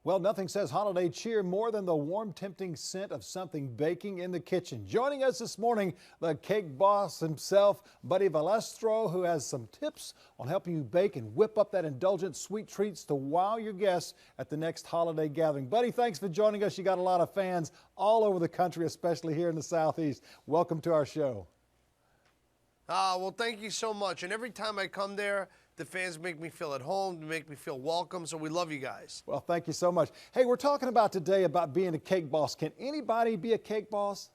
Well, nothing says holiday cheer more than the warm, tempting scent of something baking in the kitchen. Joining us this morning, the cake boss himself, Buddy Valestro, who has some tips on helping you bake and whip up that indulgent sweet treats to wow your guests at the next holiday gathering. Buddy, thanks for joining us. You got a lot of fans all over the country, especially here in the Southeast. Welcome to our show. Well, thank you so much. And every time I come there, the fans make me feel at home, make me feel welcome, so we love you guys. Well, thank you so much. Hey, we're talking about today about being a cake boss. Can anybody be a cake boss?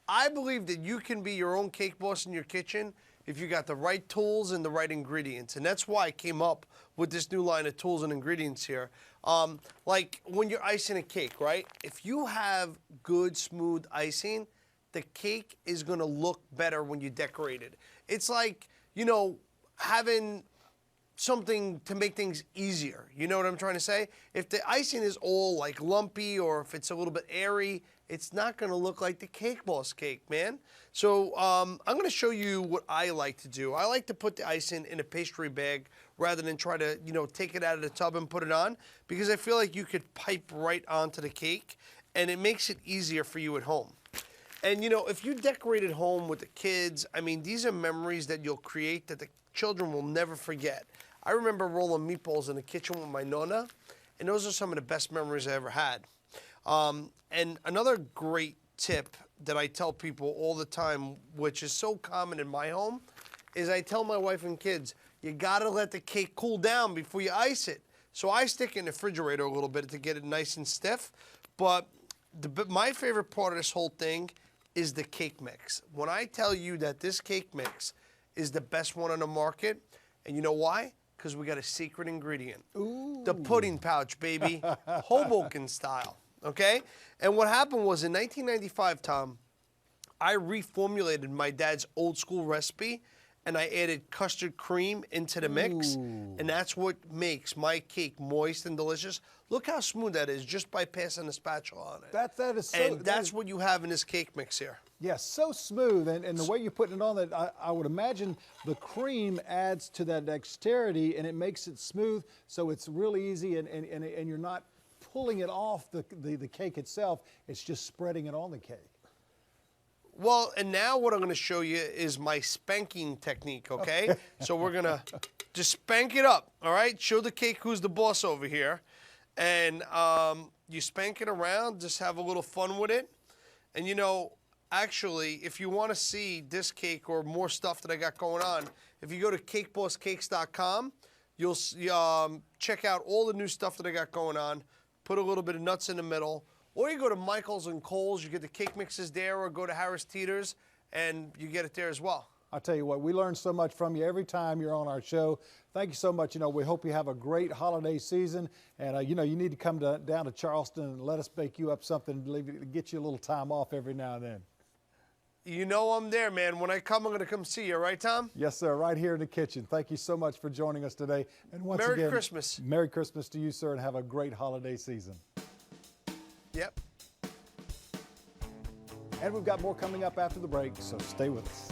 I believe that you can be your own cake boss in your kitchen if you got the right tools and the right ingredients. And that's why I came up with this new line of tools and ingredients here. Like when you're icing a cake, right? If you have good, smooth icing, the cake is gonna look better when you decorate it. It's like, you know, having something to make things easier. You know what I'm trying to say? If the icing is all like lumpy or if it's a little bit airy, it's not gonna look like the Cake Boss cake, man. So I'm gonna show you what I like to do. I like to put the icing in a pastry bag rather than try to, you know, take it out of the tub and put it on, because I feel like you could pipe right onto the cake and it makes it easier for you at home. And you know, if you decorate at home with the kids, I mean, these are memories that you'll create that the children will never forget. I remember rolling meatballs in the kitchen with my nonna, and those are some of the best memories I ever had. And another great tip that I tell people all the time, which is so common in my home, is I tell my wife and kids, you gotta let the cake cool down before you ice it. So I stick it in the refrigerator a little bit to get it nice and stiff, but my favorite part of this whole thing is the cake mix. When I tell you that this cake mix is the best one on the market, and you know why? Because we got a secret ingredient. Ooh. The pudding pouch, baby, Hoboken style, okay? And what happened was in 1995, Tom, I reformulated my dad's old school recipe and I added custard cream into the mix, and that's what makes my cake moist and delicious. Look how smooth that is just by passing the spatula on it. That is so. And that's what you have in this cake mix here. Yes, so smooth, and the way you're putting it on, that I would imagine the cream adds to that dexterity and it makes it smooth, so it's really easy, and you're not pulling it off the cake itself, it's just spreading it on the cake. Well, and now what I'm going to show you is my spanking technique, okay? So we're going to just spank it up, all right? Show the cake who's the boss over here. And you spank it around, just have a little fun with it. And you know, actually, if you want to see this cake or more stuff that I got going on, if you go to cakebosscakes.com, you'll check out all the new stuff that I got going on, put a little bit of nuts in the middle. Or you go to Michael's and Kohl's, you get the cake mixes there, or go to Harris Teeter's, and you get it there as well. I'll tell you what, we learn so much from you every time you're on our show. Thank you so much. You know, we hope you have a great holiday season, and you know, you need to come down to Charleston and let us bake you up something to get you a little time off every now and then. You know I'm there, man. When I come, I'm going to come see you, right, Tom? Yes, sir, right here in the kitchen. Thank you so much for joining us today. And once again, Merry Christmas. Merry Christmas to you, sir, and have a great holiday season. Yep. And we've got more coming up after the break, so stay with us.